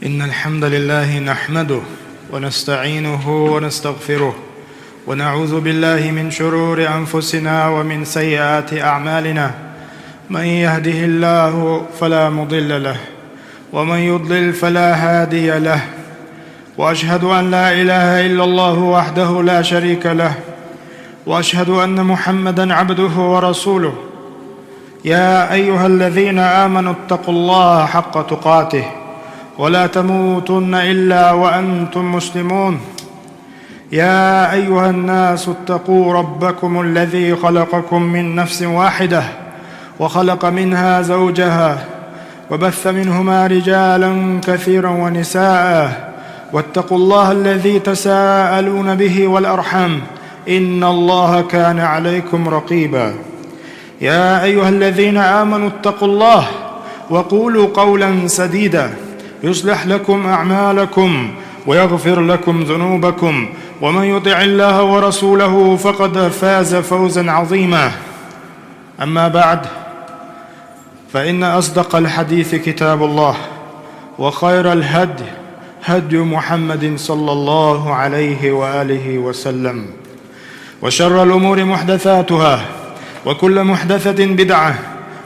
إن الحمد لله نحمده ونستعينه ونستغفره ونعوذ بالله من شرور أنفسنا ومن سيئات أعمالنا. من يهده الله فلا مضل له ومن يضلل فلا هادي له، وأشهد أن لا إله إلا الله وحده لا شريك له، وأشهد أن محمدًا عبده ورسوله. يا أيها الذين آمنوا اتقوا الله حق تقاته ولا تموتن إلا وأنتم مسلمون. يا أيها الناس اتقوا ربكم الذي خلقكم من نفس واحدة وخلق منها زوجها وبث منهما رجالا كثيرا ونساء، واتقوا الله الذي تساءلون به والأرحام إن الله كان عليكم رقيبا. يا أيها الذين آمنوا اتقوا الله وقولوا قولا سديدا يصلح لكم أعمالكم ويغفر لكم ذنوبكم، ومن يطع الله ورسوله فقد فاز فوزا عظيما. أما بعد، فإن أصدق الحديث كتاب الله، وخير الهدي هدي محمد صلى الله عليه وآله وسلم، وشر الأمور محدثاتها، وكل محدثة بدعة،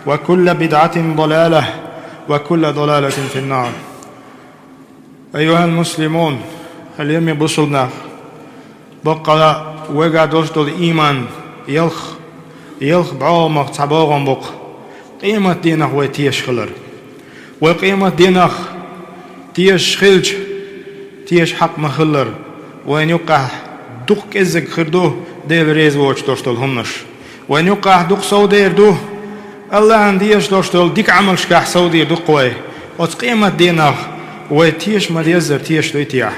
وكل بدعة ضلالة، وكل ضلالة في النار. أيها المسلمون، اليوم بوصلنا بقى وقع دوست الإيمان يلخ بعومق تعباغن بق قيمة دينه ويتيش خلر، وقيمة دينه تيش خلج تيش حق مخلر، وين يقع دق إزق خردوه ديل ريز ووش دوستل همنش، وين يقع دق صودير دوه الله عنديش دوستل ديك عمل شكاح صودير دقوي، وقيمة دينه ويتيش مريزر تيش ليتيح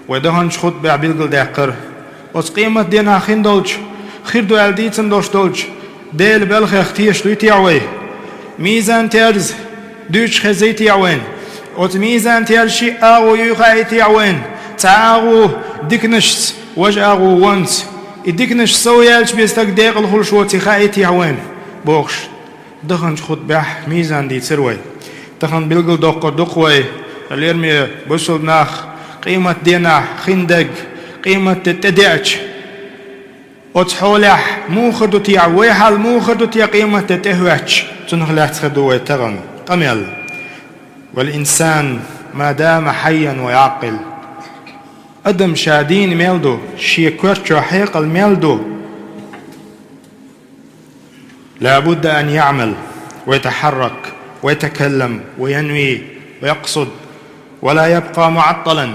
ودهنش خد بعبيلقل داقر وقيمة دينه خين دولج خيردو الديتن دوش دولج ديل بلخ تيش ليتيعوي ميزان تيرز دوش خزيتيعوين ميزان تيرشي آغو يخايتيعوين تعاغو ديكنش وجاغو وانت ديكنش سويالش بيستك ديق الخلشوتي خايتيعوين بوخش دهنش خد بح ميزان دي تسروي دهن بلقل دقوي اليرمي بوصل ناخ قيمة دينا خندق قيمة تتدعج وتحولح موخدو تيع ويحال موخدو تيع قيمة تتهوش تنخلح تخدو ويتغن قميل. والإنسان ما دام حيا ويعقل أدم شادين ميلدو شيكوش حيق الميلدو لابد أن يعمل ويتحرك ويتكلم وينوي ويقصد ولا يبقى معطلا.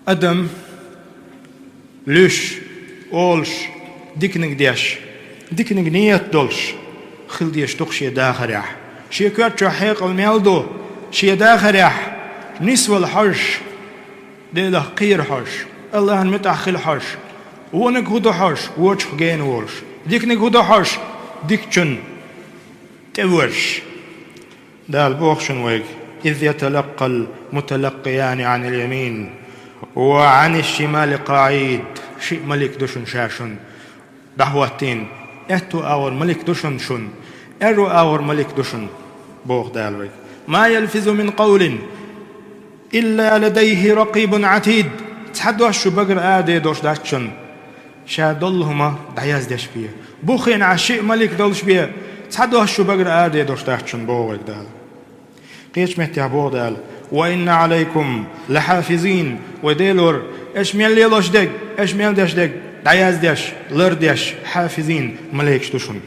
أدم ليش أولش ديكنك نيت دولش خل ديش تخشي داخل يح شي كوات حيق الميلدو شي داخل يح نسوى الحرش ديله قير حرش الله متأخل حرش ونك هدو حرش ووش جين وولش ديكنك هدو حرش ديكشن تورش دال بوخشن ويك إذ يتلقى المتلقيان عن اليمين وعن الشمال قاعد شيء ملك دوشن شاشن دعوتين اتو اور ملك دوشن شن ارو اور ملك دوشن بوخ دالويك ما يلفظ من قول إلا لديه رقيب عتيد تحدوا الشو بقر آدي دوش داشن شادلهما دعياز داش بيه بوخين عشيء ملك دولش بيه تحدوا الشو بقر آدي دوش داشن بوخ دال قيش مهتي بودال وإن عليكم لحافظين وديلور إيش ميل ليلوش دق إيش ميل داش دق دعياز داش لر داش حافظين مليكش دوشن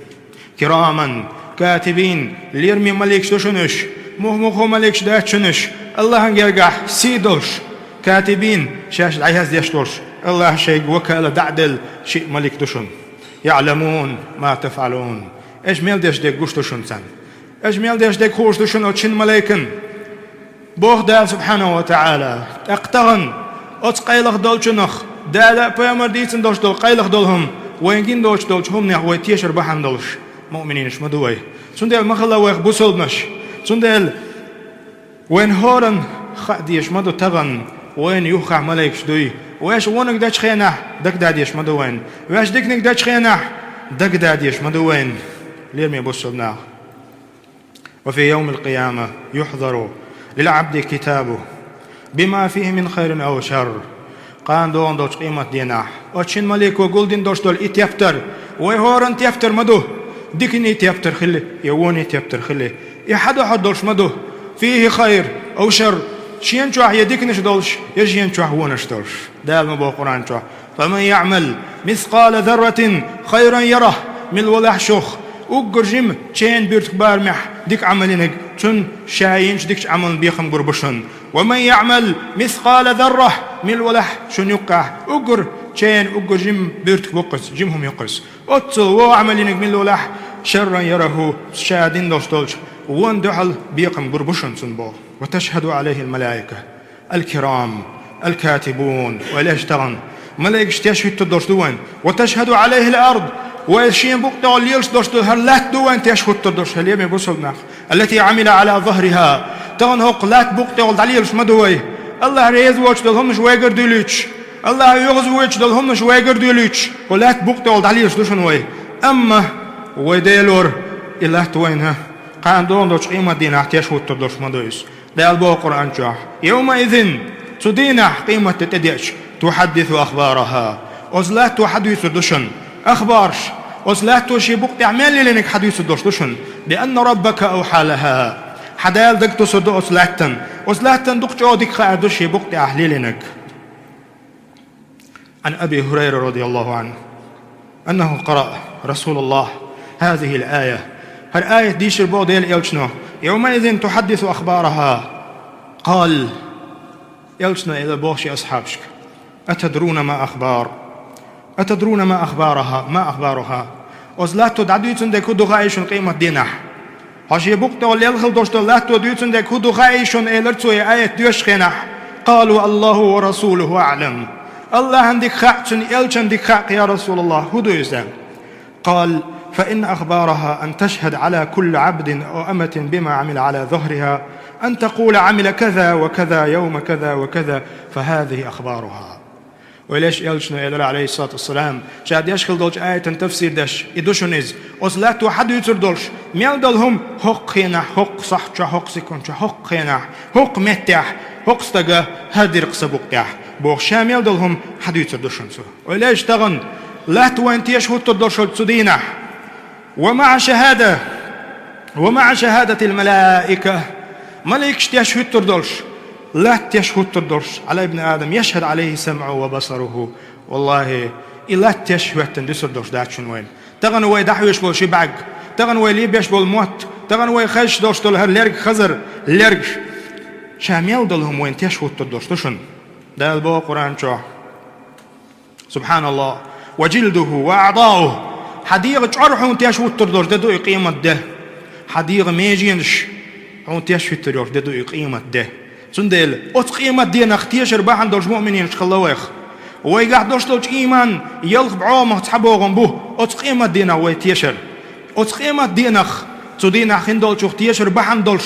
كراما كاتبين ليرمي مليكش دوشنش مخمخو مليكش داشنش الله هنجرجح سيدوش كاتبين شاش دعياز داش دوش الله شيء وكالة دعدل شيء ملك دوشن يعلمون ما تفعلون إيش ميل داش دق قوش دوشن سن إيش ميل داش دق خوش دوشن وتشن ملايكن بوخ دال سبحانه وتعالى اقتغن اتقيلخ دولشنخ دال بيامر ديتن دوش دول قيلخ دولهم وينجين دوش دولش هم نحوي تيشر بحن دولش مؤمنينش مدوي سندل مخلا ويخ بوسلنش سندل وين هورن خديش مدو تغن وين يوخع ملايكش دوي ويش ونك داش خينح دك داديش مدوين ويش دكنك داش خينح دك داديش مدوين ليرمي بوسلنا وفي يوم القيامة يحضر للعبد كتابه بما فيه من خير أو شر قان دون دوش قيمة ديناح وشين ملك وقولدين دوش دول إتيفتر ويهورن تيفتر مدو ديكني تيفتر خلي يووني تيفتر خلي يحدو حد دوش مدو فيه خير أو شر شين شوح يديكنش دولش يجين شوح ونش دولش دال مبو قرآن شوح فمن يعمل مثقال ذرة خيرا يره من الولح شوخ وقرجم تشين بيرتك بارمح ديك عملينك تن شاينش ديكش عمل بيخم قربشن ومن يعمل مثقال ذرة من الولح شن يقع وقر تشين وقرجم بيرتك بقص جمهم يقص أتصل وعملينك من الولح شرا يره شادين دوش وندحل بيقم قربشن سنبو وتشهد عليه الملائكة الكرام الكاتبون وليش تغن ملائكة تشهد تدوش دوان وتشهد عليه الأرض وشين بقطع الليلش دوش هرلات دوان تشهد تدوش هليم بوصلنا التي عمل على ظهرها تغن هو قلات بقطع الليلش مدوي الله ريز وش دلهم مش ويقر دوليش الله يغز وش دلهم مش ويقر دوليش قلات بقطع الليلش دوشن وي أما ويديلور إله توينها قان دون دوش قيمة دينا تشهد تدوش مدويس ده البو قرآن شاح يومئذ تدينا قيمة تتديش تحدث أخبارها أزلات تحدث دوشن أخبارش أزلات توشي بقت أعمال لنك حديث دوشن لأن ربك أوحى لها حدال دك تصد أزلاتن دك جودك خاردوشي بقت أهلي لنك عن أبي هريرة رضي الله عنه أنه قرأ رسول الله هذه الآية هالآية ديش البوديل يلشنو يومئذ تحدث أخبارها قال يلشنا إلى بوشي أصحابك أتدرون ما أخبارها أزلاتو دعدويتون دي كودو غايشون قيمة دينح هاشي بوقتو اللي يلخل دوشتو لاتو ديوتون دي كودو غايشون إلرتو آية ديوش خينح قالوا الله ورسوله أعلم الله عندك خاقشن يلشن ديك خاق يا رسول الله هدو يزال قال فإن أخبارها أن تشهد على كل عبد أو أمة بما عمل على ظهرها أن تقول عمل كذا وكذا يوم كذا وكذا فهذه أخبارها وليش يلشنا إلى عليه الصلاة والسلام شاد يشخل دولش آية تفسير دش إدوشونيز أصلات وحد يتر دولش ميل دولهم حق خينح حق صحشة حق سكونشة حق خينح حق متح حق استقى هدر قصبوقتح بوغ شاميل دولهم حد يتر دوشنسو وليش تغن لا توانت يشهد تدوش السدينح ومع شهادة الملائكة ملائكة يشهد تدوش لا تشهد تدرش على ابن آدم يشهد عليه سمعه وبصره والله إلا تشهد تندسر دوش داتشن وين تغن وي دحوش بول شبعق تغن وي ليبيش بول موت تغن وي خش دوش دول هر لرق خزر لرق شاميل دولهم وين تشهد تدرش دوشن ده البو قرآن شو سبحان الله وجلده وأعضاؤه حديق عرحون تشهد تدرش ده قيمة ده حديق ميجينش هون تشهد تدرش ده قيمة ده سندل أتقيمة دينا اختيشر باحن دوش مؤمنين شخلويخ ويقع دوش دوش إيمان يلغ بعومه تحبو غنبوه أتقيمة دينا ويتيشر أتقيمة دينخ تدينا خين دولش اختيشر باحن دولش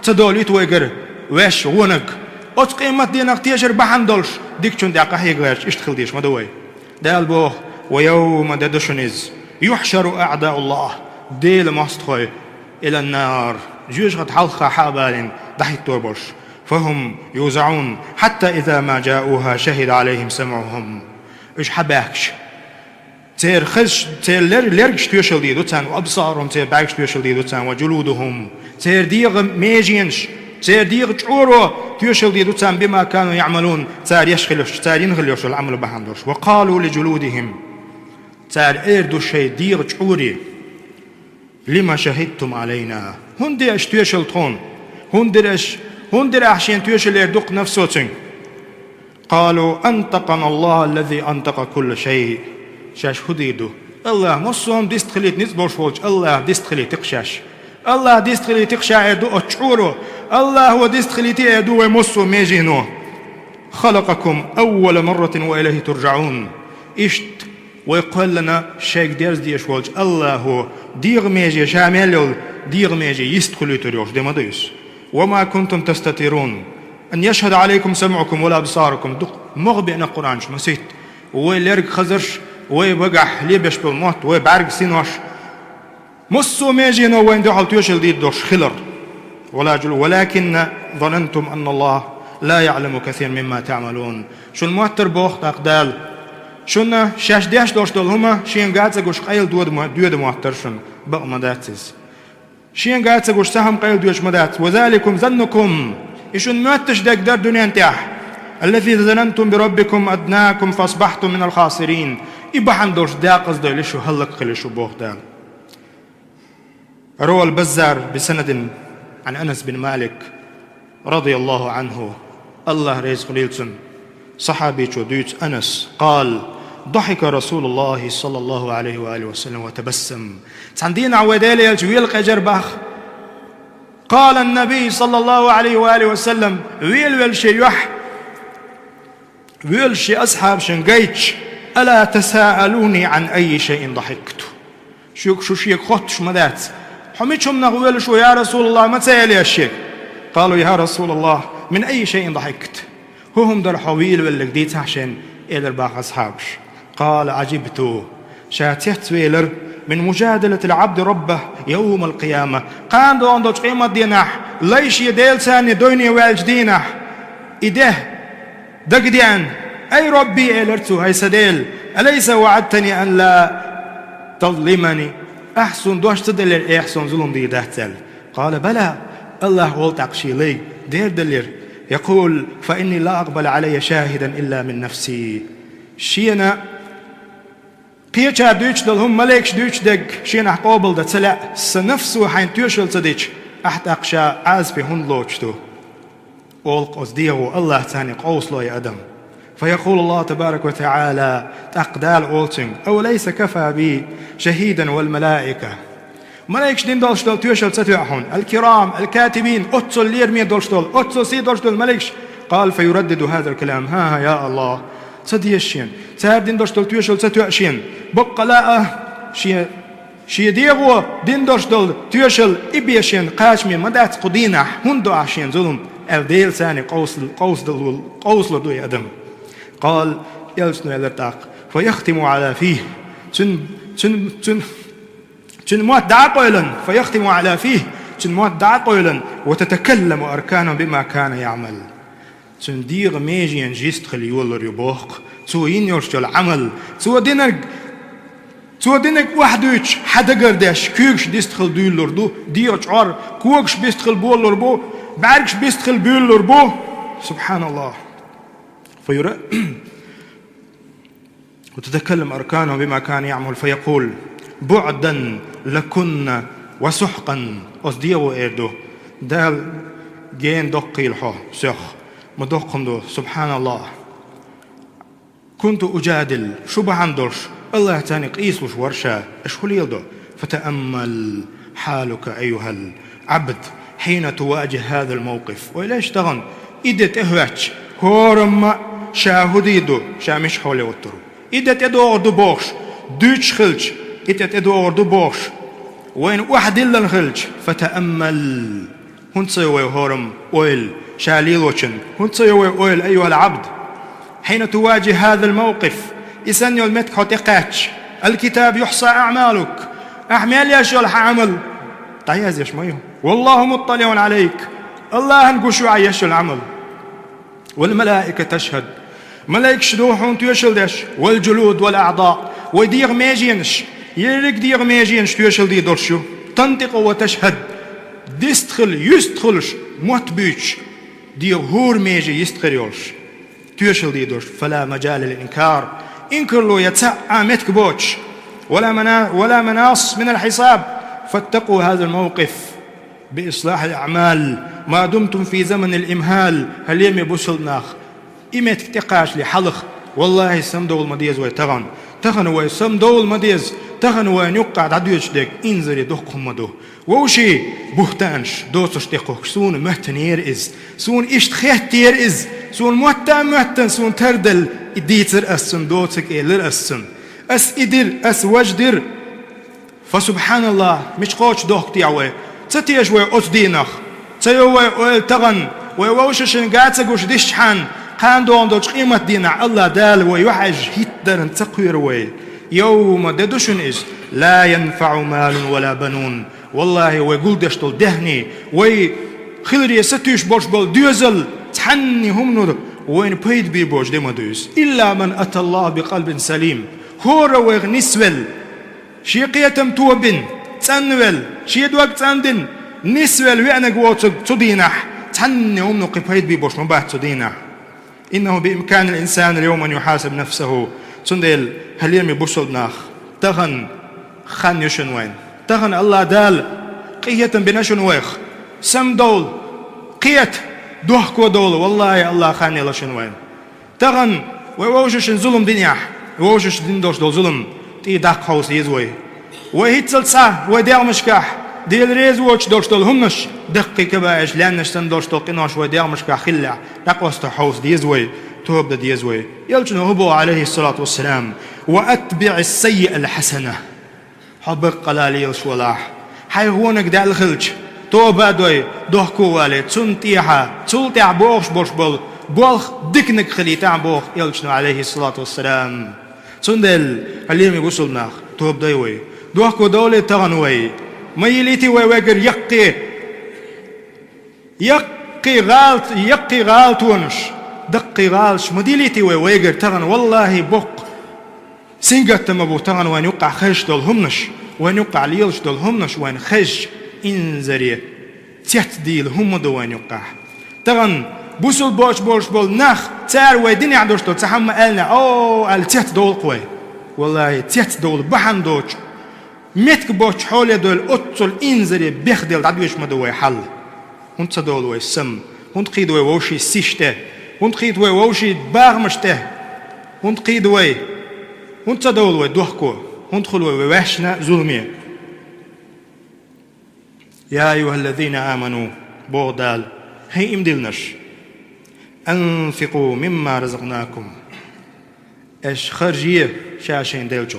تدوليت ويقر ويش ونق أتقيمة دينا اختيشر باحن دولش ديك چون دعقه هيقلاش اشتخل ديش مدوي دال بوه ويوم ددشنز يحشر أعداء الله ديل مستخوي إلى النار جيش غد حلقة حابالين دحيت توربوش فهم يوزعون حتى إذا ما جاءوها شهد عليهم سمعهم إيش حباكش تير خش تير لرقش تيوشل دي دوتان وأبصارهم تير باكش تيوشل دي دوتان وجلودهم تير ديغ ميجينش تير ديغ جورو تيوشل دي دوتان بما كانوا يعملون تير يشخلوش تير ينغلوش العمل بحندوش وقالوا لجلودهم تير إردو شيء ديغ جوري لما شهدتم علينا هندي اش تيوشل تون هندر أحشين تيوشل يردوق نفسوتين قالوا أنطقنا الله الذي أنطق كل شيء شاش هديدو الله مصهم ديستخليت نزبوش فولج الله ديستخليت تقشاش الله ديستخليت تقشا يردو أتشعورو الله هو ديستخليت يردو ومصو ميجينو خلقكم أول مرة وإليه ترجعون إشت ويقول لنا شيك ديرز ديش فولج الله هو ديغ ميجي شامل ديغ ميجي يستخليت ريوش دي مديس وما كنتم تستترون أن يشهد عليكم سمعكم ولا أبصاركم مغبئنا قرآنش مسيت ويلرق خزرش ويبقح ليبش بالموت ويبعرق سينوش مصو ميجينو وين دو حلتوش الديد دوش خلر ولكن ظننتم أن الله لا يعلم كثير مما تعملون. شون موتر بوخت أقدال شون شاش ديش دوشتول هما شين قاعد سقوش قيل دود موتر شون بق مداتز شين قاعد سقوش سهم قيل دوش مدات وذلكم ظنكم إشون موتش دك در دنيا انتاح الذي ظننتم بربكم أدناكم فأصبحتم من الخاسرين. إبحان دوش داقز دولشو هلق خلشو بوخ دال. روى البزار بسند عن أنس بن مالك رضي الله عنه الله رزق ليلسن صحابي ديت أنس قال ضحك رسول الله صلى الله عليه وآله وسلم وتبسم. تعندين عودالي يلجويل قجر باخ. قال النبي صلى الله عليه وآله وسلم ويل شي يح ويل شي أصحاب شنقيتش ألا تساءلوني عن أي شيء ضحكت. شو شيك خطش مدات حميتهم نقول شو يا رسول الله ما تسأل يا الشيخ. قالوا يا رسول الله من أي شيء ضحكت. هم در حويل ولا جديد عشان إلى باق أصحابش. قال عجبت شاتيت ويلر من مجادلة العبد ربه يوم القيامة. قام دون دوش قيمة دينح ليش يديل ثاني دوني والجدينح إده دقديان أي ربي إلرتو هاي سديل أليس وعدتني أن لا تظلمني أحسن دوش تدلر إحسن ظلم دي دهتل. قال بلى الله قلت لي دير دلر يقول فإني لا أقبل علي شاهدا إلا من نفسي. شينا قيتشا دوش دل هم ملكش دوش دق شينا قابل دا تلا سنفسه حين توشل تديش أحت أقشا عازبي هن لوشتو أولق أصديه الله تاني قوس له يا أدم. فيقول الله تبارك وتعالى تقدال أولتنج أوليس كفى بي شهيدا والملائكة. ملائكش دين دولشتول توشل ستوعهن الكرام الكاتبين أتصل ليرمي دولشتول أتصل سي دولشتول ملائكش. قال فيردد هذا الكلام ها يا الله صديشين سهر دين دولشتول توشل ستوعشين بقى لا شي ديغو دين دولشتول توشل إبيشين قاشمي مدات قدينة هندو عشين ظلم الديل ثاني قوس لدو يا أدم. قال يلسنو يلتاق فيختم على فيه تن موت دعقولا فيختم على فيه تن موت دعقولا وتتكلم أركانه بما كان يعمل. تن ديغ ميجين جيست خليول ريبوخ سو ينيرشتل عمل سو دينك وحدوش حدا قرداش كيوكش ديستخل دولر دو ديوش عار كوكش بيستخل بولر بو بعركش بيستخل بولر بو سبحان الله. وتتكلم أركانه بما كان يعمل فيقول بعدا لكن وسحقا أصديو إيردو دال جين دقي الحو سخ مدقم دو سبحان الله. كنت أجادل شو بهندرش الله تاني قيس وش ورشا اشخليل دو. فتأمل حالك أيها العبد حين تواجه هذا الموقف. وإليش تغن إدت إهواتش هورم شاهديدو شامش حولي وطرو إدت إدو أردو بوش دوش خلج إدت إدو أردو بوش وين واحد إلا الخلج. فتأمل هنصيوي هورم أويل شاليلوشن هنصيوي أويل أيها العبد حين تواجه هذا الموقف. إسان يلمتك حتقاتش الكتاب يحصى أعمالك أعمال يشغل عمل تعيز يشميه والله مطلع عليك الله نقشوا عيش العمل والملائكة تشهد ملائك شدوحون تيشل داش والجلود والأعضاء وديغ ماجينش يريك ديغ ماجينش تيشل دي درشو تنطق وتشهد ديستخل يستخلش متبيش ديغ هور ماجي يستخلش تيشل دي درش. فلا مجال للإنكار إنكر له يتسعى متك بوش ولا مناص من الحساب. فاتقوا هذا الموقف بإصلاح الأعمال ما دمتم في زمن الإمهال. هل يمي بوصلناخ إمت تقاش لحلق والله سمدو المديز تغن ويسمدو المديز تغن وينقع عدوش ديك إنزري دقهم مدو ووشي بوهتانش دوسش دقوك سون مهتنير إز سون إشتخيتير إز سون مهتن سون تردل إديتر أسن دوتك إلر أسن أس إدر أس وجدر. فسبحان الله مش قوش دوك تيعوي تتيش وي أصدينخ تيوي وي تغن ويوششن قاتسقوش ديشحان قان دون دوش قيمة دينا الله دال ويوحج هيتدرن تقوير وي يوم ددوشن إز لا ينفع مال ولا بنون. والله ويقول دشتل دهني خلري ستيش بوش بول ديوزل تحني هم نور وين بيد بي بوش دي مدوس إلا من أتى الله بقلب سليم هورا ويغ نسول شي قيتم توبن تنول شي دوك تندن نسول وعنق واتق تدينح تحني هم نور بيد بي بوش مباح تدينح إنه بإمكان الإنسان اليوم أن يحاسب نفسه تندل هل يرمي بوصل ناخ تغن خان يشن وين تغن الله دال قية بنشن ويخ سم دول قيت دوحكو دول والله الله خان يلشن وين تغن ووجش ظلم دنياح ووجش دين دوش دول ظلم تي داق حوس يزوي وهيتسل سا ودير مشكاح ديل ريز ووش دوش دول همش دقي كباش لانش سن دوش دول قناش ودير مشكاح خلع داقوست حوس ديزوي توب ديزوي يلجن هبو عليه الصلاة والسلام وأتبع السيئة الحسنة حبق قلالي الشولاح حيوانك دا الخلج توبا دوي دوحكو والي تسنتيحا تسلتيح بوخش بوش بول بوخ دكنك خليتاع بوخ يلجن عليه الصلاة والسلام تسندل عليم يقصل ناخ توب دوي دوحكو دولي تغنوي ما يليتي ويوغر يقي غالت ونش دقي غالش مديليتي ويوغر تغن والله بوق سنجت مبو تغن وين يقع خش دول همنش وين يقع ليلش دول همنش وين خش انزري تيت ديل هم دو وين يقع تغن بوصل بوش بول نخ تار ويدني عدوش دول تحمى قالنا قال تيت دول قوي والله تيت دول بحن دوش متك بوش حولي دول اتول انزري بيخدل عدوش مدوي حل هنت دول وي سم هنت قيد وي ووشي سيشته هنت قيد وي ووشي باغمشته هنت قيد وي هنت دول وي دوحكو هنت خلوي وواشنا ظلمية يا أيها الذين آمنوا بوغدال هي امدلنش أنفقوا مما رزقناكم اش خرجية شاشين ديلجو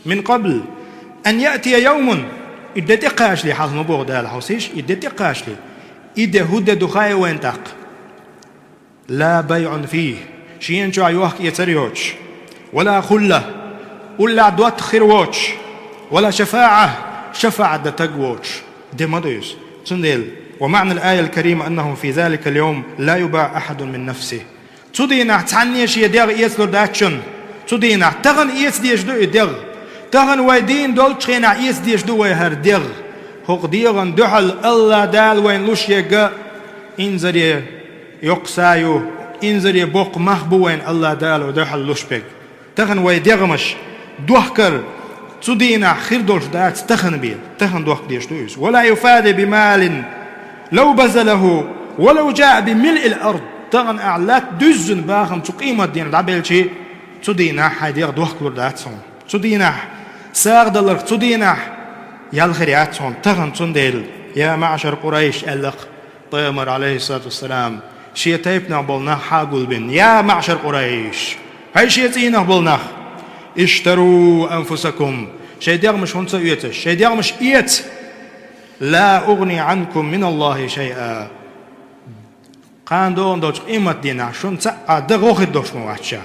من قبل أن يأتي يوم إذا تقاش لي حظم بوغدال حوسيش إذا تقاش لي إذا هدى دخاي وين تق لا بيع فيه شين شو عيوهك يتريوش ولا خلة ولا دوات خيروش ولا شفاعة دتقوش دي مدوش تندل ومعنى الآية الكريمة أنه في ذلك اليوم لا يباع أحد من نفسه تدينا تعنيش يدير إيس لرداتشن تدينا تغن إيس ديش دو يدير تغن ويدين دول تخينا إيس ديش دو ويهر دير هق ديغن دوحل الله دال وين لوش يقا إنزري يقسايو إنزري بوق مخبو وين الله دال ودوحل لوش بيك تغن ويديغمش دوحكر تدينا خير دولش دات تخن بيل تخن دوحك ديش دويس ولا يفاد بمال لو بذله ولو جاء بملء الأرض تغن أعلات دزن باخم تقيمة دين العبيل شيء تدينا حيدير دوحك دات صون تدينا ساغ دلر تدينا يالخريات صون تغن تندل يا معشر قريش ألق طيمر عليه الصلاة والسلام شيء تيبنا بولنا حاقل بن يا معشر قريش هاي شيء تينا بولنا اشتروا أنفسكم شيء دير مش هنسا إيتش شيء دير مش إيت لا أغني عنكم من الله شيئا قان دون دوش قيمة دينا شون تسعى دغوخ الدوش مواتشا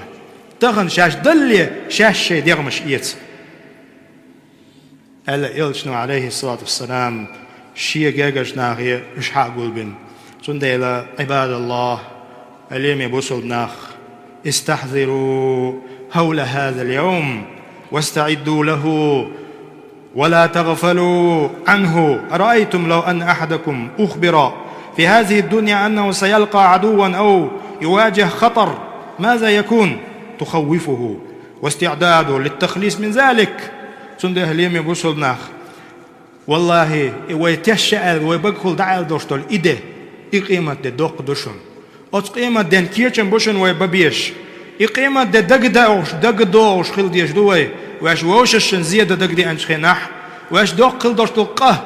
تغن شاش دلي شاش شيء دير مش إيت ألا إلشنو عليه الصلاة والسلام شيء جاجش ناغي مش حاقول بن سنديلا عباد الله اليوم يبوصل ناخ استحذروا هول هذا اليوم واستعدوا له ولا تغفلوا عنه أرأيتم لو أن أحدكم أخبر في هذه الدنيا أنه سيلقى عدوا أو يواجه خطر ماذا يكون تخوفه واستعداده للتخليص من ذلك سنده اليوم يبوصل ناخ والله ويتشعل ويبقل دعال دوشتول إده إقيمة دوق دوشن أتقيمة دين كيرشن بوشن ويبابيش إقيمة دق دوش خل ديش دوي واش ووششن زيادة دق دي أنشخناح واش دوق خل دوش تلقاه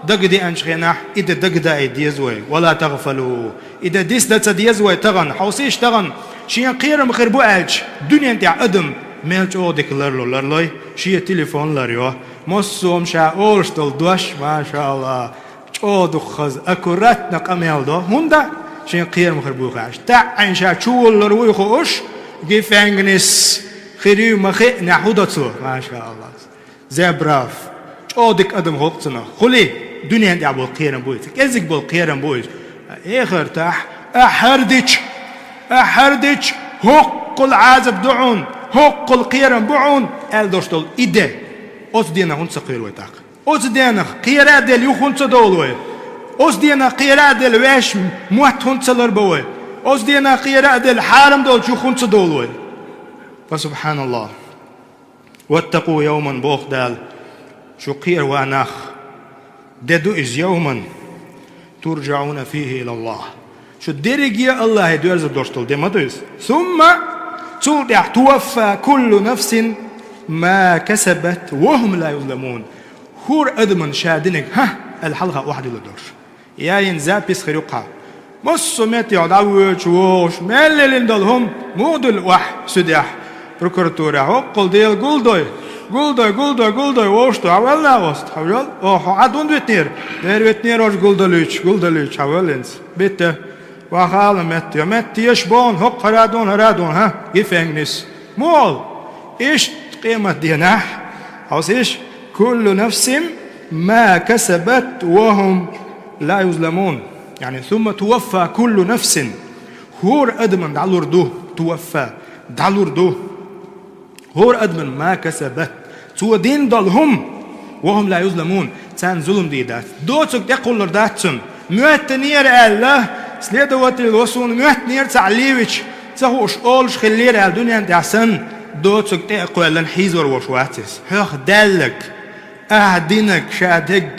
دق دي أنشخناح إذا دق دا ديزوي ولا تغفلوا إذا ديس دا ديزوي تغن حوسيش تغن شيان قيرا مخربو ألش دنيا انتع أدم ميلش أودك لرلوي شيا تليفون لريوه مصوم شا أولش دول دوش ما شاء الله أودك خز أكوراتنا قميل دو هندا شيان قيرا مخربو خاش تعين شا شول لروي خوش جيفانجنس خيريو مخي نحودتو ما شاء الله زي براف أودك أدم غلطنا خلي دنيا دي أبو القيرن بويز كذك بالقيرن بويز آخر تاح أحردج هق العازب دعون هق القيرن بعون ألدرستول إيده أوس دينا هنس قير ويتاق أوس دينا قيرا ديل يخنس دولوي أوس دينا قيرا ديل ويش موت هنس لربوي أوس دينا قيرا ديل حارم دول يخنس دولوي فسبحان الله واتقوا يوما بوخ دال شو قير واناخ ددو إز يوما ترجعون فيه إلى الله شو درجي الله يدورز الدرستول دي ما دوز ثم توفى كل نفس ما كسبت وهم لا يظلمون هور أدمن شادنك الحلقة واحدة لدورش يا ينزا بيس خيروقها مصمت يعدوش ووش مللين دلهم مودل وح سديح بروكوراتورا هقل ديل قولدوي ووشتو حوالنا وست حوال عدون ويتنير دير ويتنير وش قولدلوش حوالنس بيته وخالة مت يشبون هق هرادون gefängnis مول إيش قيمة ديناح عاوز إيش كل نفس ما كسبت وهم لا يظلمون يعني ثم توفى كل نفس هور أدمن دعلور دو توفى دعلور دو هور أدمن ما كسبت تو دين دلهم وهم لا يظلمون تان ظلم دي دات دوتك يقول لرداتهم مؤتنير الله سليدوات الوصون مؤتنير تعليوش تهوش أولش خلير على الدنيا انت عسن دوتك تقول لن حيزور وشواتس هخ دالك أهدينك شادق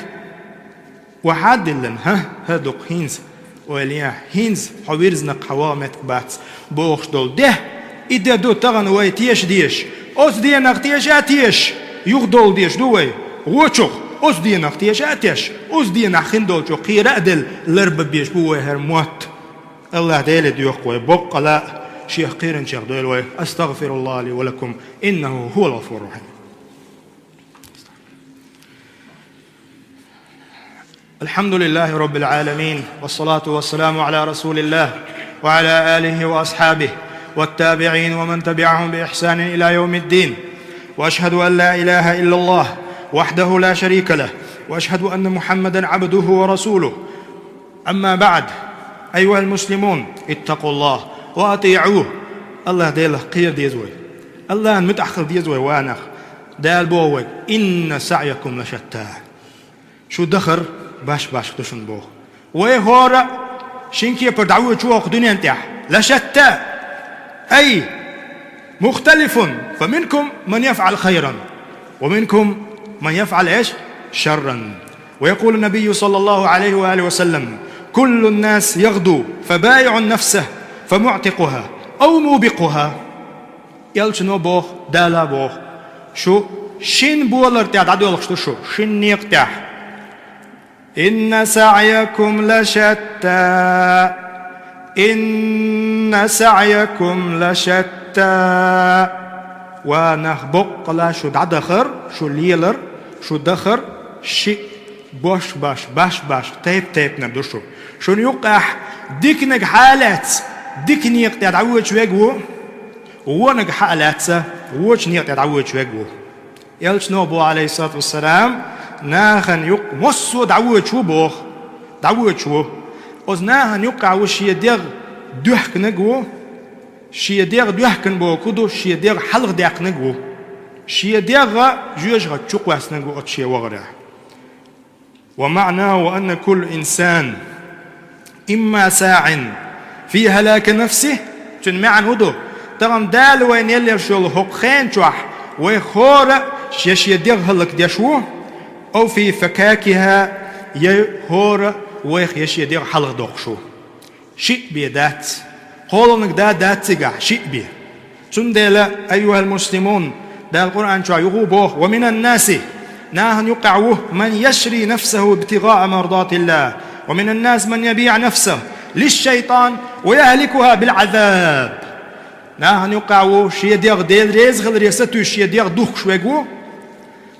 وحادلن هدوق هينز وليا هينز حويرزنك حوامت باتس بوخش دول ده إذا دو تغن وي تيش ديش أوس دينك تيش أتيش يغدول ديش دوي وچوخ أوس دينك تيش أتيش أوس دينك خندول چو قيرا دل لرب بيش بوي هرموت الله ديل ديوخ وي بق لا شيخ قيرن شيخ دويل وي أستغفر الله لي ولكم إنه هو الغفور الرحيم. الحمد لله رب العالمين والصلاة والسلام على رسول الله وعلى آله وأصحابه والتابعين ومن تبعهم بإحسان إلى يوم الدين وأشهد أن لا إله إلا الله وحده لا شريك له وأشهد أن محمدًا عبده ورسوله أما بعد أيها المسلمون اتقوا الله وأطيعوه الله ديله قير ديزوي الله متأخر ديزوي وانخ دال بووي إن سعيكم لشتى شو دخر باش تشن بوه ويهورا شينكي بردعوه شوق دنيا انتح لشتى أي مختلف فمنكم من يفعل خيرا ومنكم من يفعل إيش شرا ويقول النبي صلى الله عليه وآله وسلم كل الناس يغدو فبايع نفسه فمعتقها أو موبقها يلشنو بوخ دالا بوخ شو شين بولر تعد عدو يلقشتو شو شين نيقتح إن سعيكم لشتى إن سعيكم لشتى ونخبق لا شو دخر شو ليلر شو دخر شي باش تيب نبدوشو شو نيوقح ديك حالات ديك نيق تعود شويقو ونق حالات وش نيق تعود شويقو يلش نوبو عليه الصلاة والسلام ناخن يق مصو دعوت شو بوخ دعوت شو أز ناخن يقع وش يدير دوحك نجو شي يدير دوحكن بو كدو شي يدير حلق داق نجو شي يدير جوج تشوق واس نجو أتشي وغرا ومعناه أن كل إنسان إما ساع في هلاك نفسه تنمع ودو ترى دال وين يلي شو الحق خين شوح ويخور شيش يدير هلك ديشو أو في فكاكها يهور ويخ يش يدير حلق دوقشو شيء بيدات قولنك دات تجع شيء بيه تندلا أيها المسلمون دا القرآن شو يغوبوه ومن الناس ناهن يقعوه من يشري نفسه ابتغاء مرضات الله ومن الناس من يبيع نفسه للشيطان ويهلكها بالعذاب ناهن يقعوه شي يدير ديل رزق ريستو شي يدير دوخ شويقو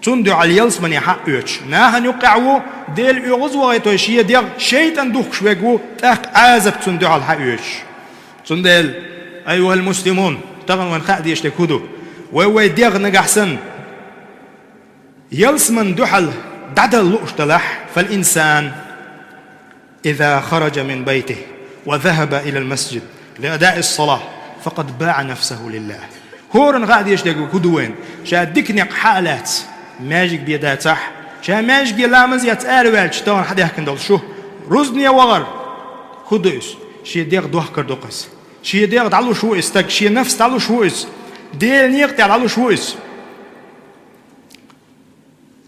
تندو على يلس من يحق يوش ناهن يقعوه ديل يغز وغيتو شي يدير شيطان دوخ شويقو تاق عازب تندو على الحق يوش تندل أيها المسلمون تغن وان خادي يشتكودو ويدير نجحسن يلس من دحل دعدل لؤشتلح فالإنسان إذا خرج من بيته وذهب إلى المسجد لأداء الصلاة فقد باع نفسه لله. هورن غادي يشتاق كدوين شادكنق حالات ماجيك بيداتح شا ماجيك بيلامز يتأروالش تون حد يحكن دول شو رزني وغر خدوس شي ديق دوح كردوقس شي ديق دعلو شو استك شي نفس دعلو شو اس ديل نيق دعلو شو اس.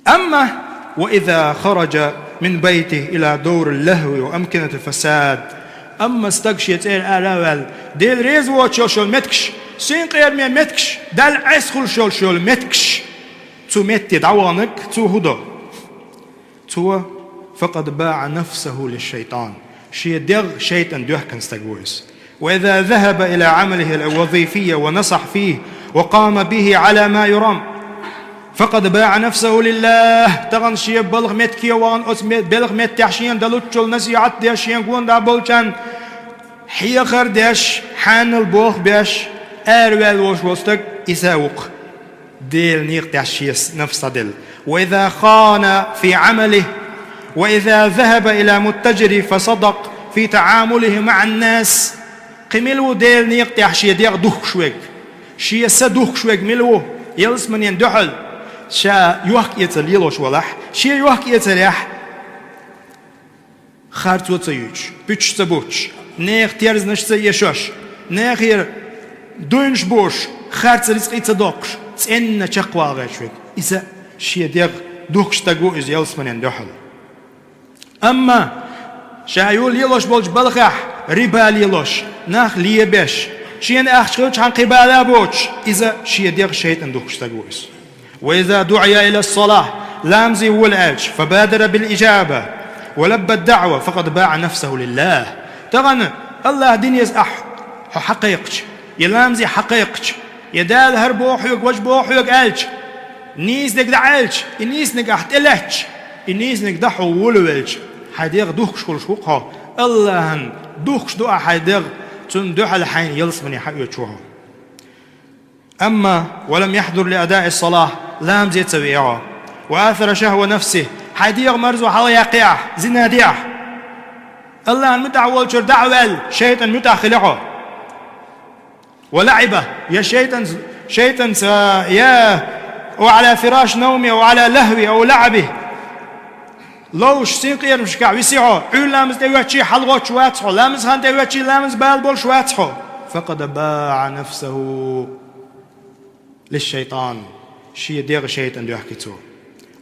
أما وإذا خرج من بيته إلى دور اللهو وأمكنة الفساد أما استقشيت الأول ديل ريز واتشول شول متكش سين قير مي متكش دال عسخل شول شول متكش تو متي دعوانك تو هدو تو فقد باع نفسه للشيطان شي دغ شيطان دوحكن استقويس. وإذا ذهب إلى عمله الوظيفي ونصح فيه وقام به على ما يرام فقد باع نفسه لله. تغن شي بلغ متكي وان أس بلغ متحشين دلوتشل نسيعت داشين قون دابلشان حيخر داش حان البوخ باش أروال وش وستك إساوق ديل نيق داشيس نفس دل. وإذا خان في عمله وإذا ذهب إلى متجر فصدق في تعامله مع الناس قملو ديل نيق داشي ديق دوخ شويك شي سدوخ شويك ملو يلس من يندحل شا يوحك يتليلوش ولح شي يوحك يتليح خارت وتيوش بيتش تبوش نيخ تيرز نشت يشوش نيخير دوينش بوش خارت رزق يتدوقش تسئن شقوا غاشوك إذا شي ديغ دوخش تقو إز يلس من يندحل. أما شايول يلوش بولش بلخح ربال يلوش ناخ ليبش شين أخشوش عن قبالة بوش إذا شي ديغ شيطان دوخش تقو إز. وإذا دعي إلى الصلاة لامزي والألش فبادر بالإجابة ولبى الدعوة فقد باع نفسه لله. تغنى الله دنيز حقيقش يلامزي حقيقش يدال هربوح يق وجبوح يق ألش نيس نك دعلش النيس نك أحتلش النيس نك دحو ولولش حديق دوخش كل شوقها الله دوخش دعا حديق تندح الحين يلص من يحق يتشوها. أما ولم يحضر لأداء الصلاة لام زيت سبيعه وآثر شهوة نفسه حديق مرزو حوى يقيع زناديع الله المتعول شر دعوال شيطان متأخلعه ولعبه يا شيطان يا وعلى فراش نومي وعلى لهوي أو لعبه لوش سينقير مشكع ويسيعه عول لامز ديواتشي حلغوت شواتحو لامز هان ديواتشي لامز بالبول شواتحو فقد باع نفسه للشيطان شي ديغ شيطان دو يحكيتو.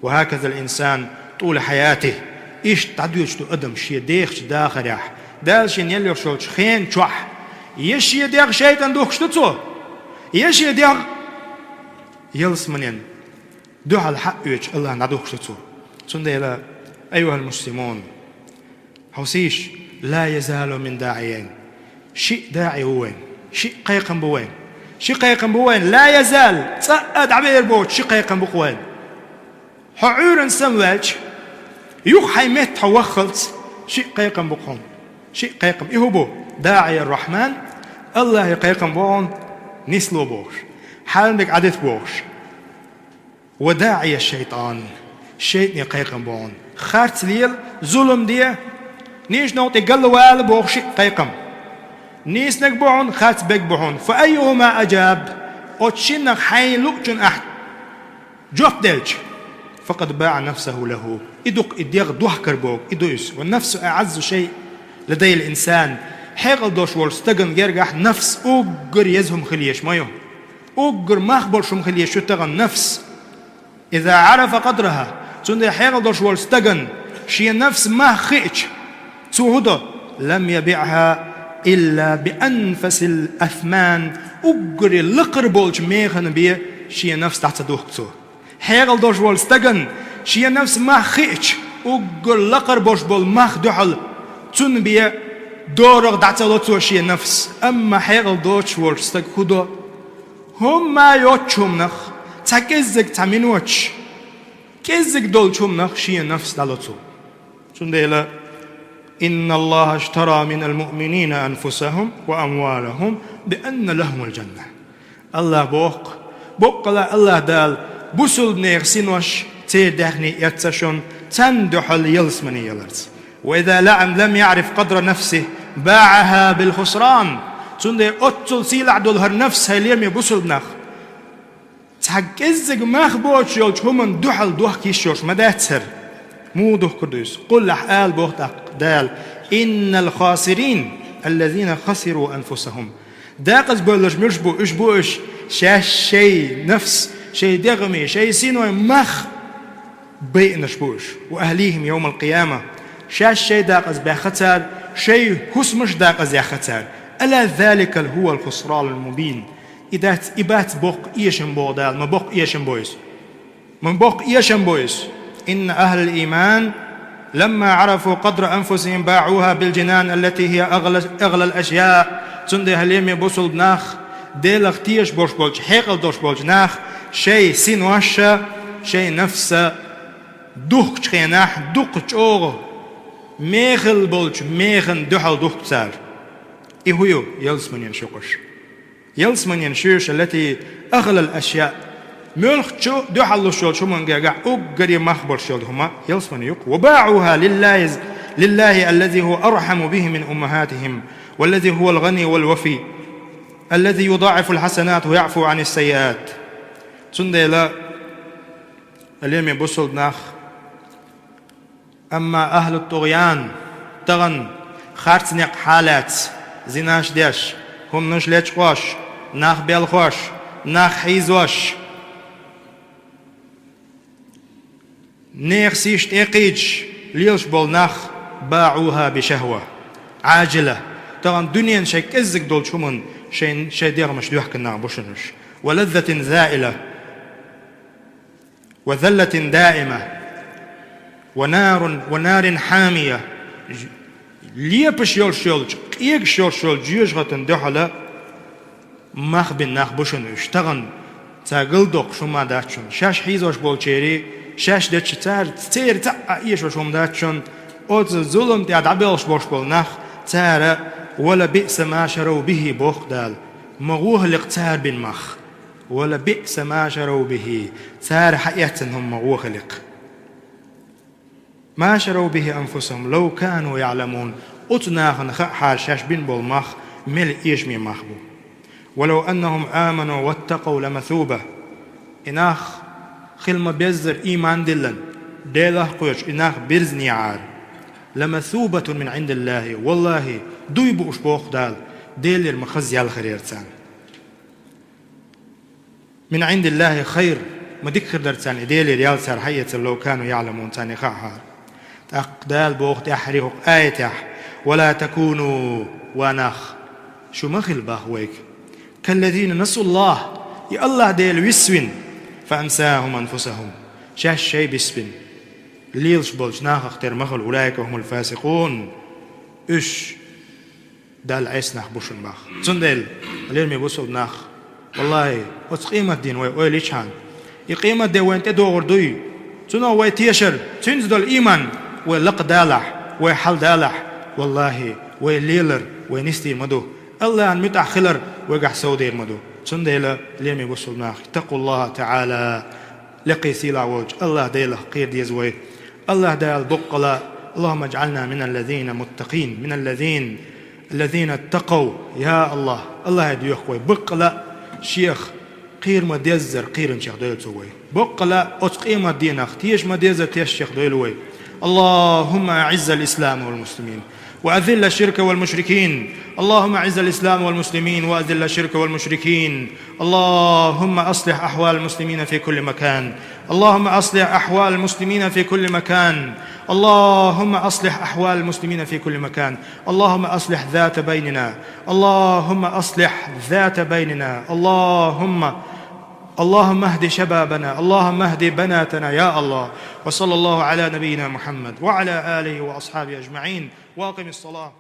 وهكذا الإنسان طول حياته إيش تعديوش تو أدم شي ديغ داخل يح دالش يلي شوش خين شوح يشي ديغ شيطان دو خشتو يشي ديغ يلس منين دو على الحق يوش الله نعدو خشتو. سنديلا أيها المسلمون حوسيش لا يزال من داعيين شيء داعي هوين شيء قيقن بوين شيء قيقن بوين لا يزال تأد عبير بوت شيء قيقن بوين حعور سمواج يوخ حيمت حوخلت شيء قيقن بوين شيء قيقن إهبو داعي الرحمن الله يقيقن بوين نسلو بوش حالك عدت بوش. وداعي الشيطان شيطان يقيقن بوين خارت ليل ظلم دي نيش نوتي قلوال بوخ شيء قيقن نيس نكبعون خات بكبعون فأيهما أجاب أتشنك حين لؤجن أحد جوف دلج فقد باع نفسه له. إدوك إديغ دوح كربوك إدويس والنفس أعز شيء لدي الإنسان حيقل دوش والستغن يرجح نفس أوغر يزهم خليش مايو أوغر مخبر شم خليش شتغن نفس إذا عرف قدرها سند حيقل دوش والستغن شي نفس ما خيش سوهده لم يبيعها إلا بأنفس الأثمان أجر اللقر بولج ميخن بيه شي نفس تحت دوخته حيغل دوش بول استغن شي نفس ما خيش أجر لقر بولج بول مخ دحل تون بيه دورغ دعتلوتو شي نفس. أما حيغل دوش بول استغخدو هم ما يوتشم نخ تكزك تامينوش كزك دولشم نخ شي نفس دالوتو. سنديلا إن الله اشترى من المؤمنين أنفسهم وأموالهم بأن لهم الجنة. الله بوق لا الله دال بوسل نير سينوش تيدهني يتسشن تندحل يلسمني يلرز وإذا لم يعرف قدر نفسه باعها بالخسران تندي أتل سيلع دولهر نفس هيليم يبصل بناخ تحكزق مخبوش يولش همن دحل دوح كيشوش مداتسر مو دوح كردوس قل أحقال بوخت دال إن الخاسرين الذين خسروا أنفسهم داقز بولش مرشبو إشبوش شاش شيء نفس شيء دغمي شيء سينوي مخ بيئ نشبوش وأهليهم يوم القيامة شاش شيء داقز بخسر شيء هسمش داقز يا خسر ألا ذلك هو الخسران المبين إذا إبات بوق إيشن بودال ما بوق إيشن بويس من بوق إيشن بويس إن أهل الإيمان لما عرفوا قدر أنفسهم باعوها بالجنان التي هي أغلى الأشياء تندي هليم يبوصل بناخ ديل اختيش بوش بولج حيقل دوش بولج ناخ شيء سين واشا شيء نفسه دوخ تخيناح دوخ تشوغ ميخل بولج ميخن دوحل دوخ بسار إيهو يلسمن ينشقش يلسمن ينشوش التي أغلى الأشياء ملخ شو دوحل شول شو من جاع أقري مخبر شول هما يلسمن يق وباعوها لله الذي هو أرحم به من أمهاتهم والذي هو الغني والوفي الذي يضاعف الحسنات ويعفو عن السيئات تنديلا اليوم يبصل بناخ أما أهل الطغيان تغن خارتنق حالات زناش ديش هم نشليش خوش ناخ بيل خوش ناخ حيزوش نيخ سيشت إقيج ليلش بول ناخ باعوها بشهوة عاجلة تغن دنيا شيء كزك دول شمون شيء دير مش دوح كنا بوشنش ولذة زائلة وذلة دائمة ونار حامية ليبش يولش قيق شول جيوش غتن دوحلا مخ بن ناخ بوشنش تغن تاقل دوق شما داتشون شاش حيزوش بولشيري شاش داتش تير تا ايش وشوم داتشون اوت ظلم تاع دعبلش بوش بول ناخ تارا ولا بئس ما شروا به بوخ دال مغوه الاقتار بالمخ ولا بئس ما شروا به تار حياتهم مغوه لق ما شروا به أنفسهم لو كانوا يعلمون أتناخن حال شاش بين بالمخ مل إيشمي مخبو ولو أنهم آمنوا واتقوا لمثوبة إناخ خلما بيزر إيمان دلن ديله قوش إناخ برزني عار لمثوبة من عند الله والله دويبو أشبوخ دال ديلر مخزي الخيرتان من عند الله خير ما ديك درتان ديلر يالسار حية لو كانوا يعلمون تاني خاحار تقدال بوخ تحريق آية ولا تكونوا ونخ شو مخل باهويك كالذين نسوا الله يا الله ديل ويسوين فأنساهم أنفسهم شاش شي بسبن ليلش بولش ناخ اختير مخل أولئك هم الفاسقون إش دال عيس ناخ بوشن باخ تندل ليرمي بوصل ناخ والله وتقيمة دين وي ليشان يقيمة دي وين تدور دوي تنو وي تيشر تنزل الإيمان ولق دالح وحل دالح والله وليلر ونستي مدو الله أن متأخلر وقع سودير مدو تندل ليرمي بوصل ناخ اتقوا الله تعالى لقي سيلا وجه الله ديله قير ديزوي الله دال بقلا اللهم اجعلنا من الذين متقين من الذين اتقوا يا الله الله يديوخ وي بقلا شيخ قير ما ديزر قير شيخ ديل سوي بقلا اتقيم الدين اختيش ما ديزر تيش شيخ ديل وي اللهم اعز الاسلام والمسلمين وأذل الشرك والمشركين اللهم أعز الإسلام والمسلمين وأذل الشرك والمشركين اللهم أصلح أحوال المسلمين في كل مكان اللهم أصلح أحوال المسلمين في كل مكان اللهم أصلح أحوال المسلمين في كل مكان اللهم أصلح ذات بيننا اللهم أصلح ذات بيننا اللهم اهد شبابنا اللهم اهد بناتنا يا الله وصلى الله على نبينا محمد وعلى آله وأصحابه أجمعين وأقم الصلاة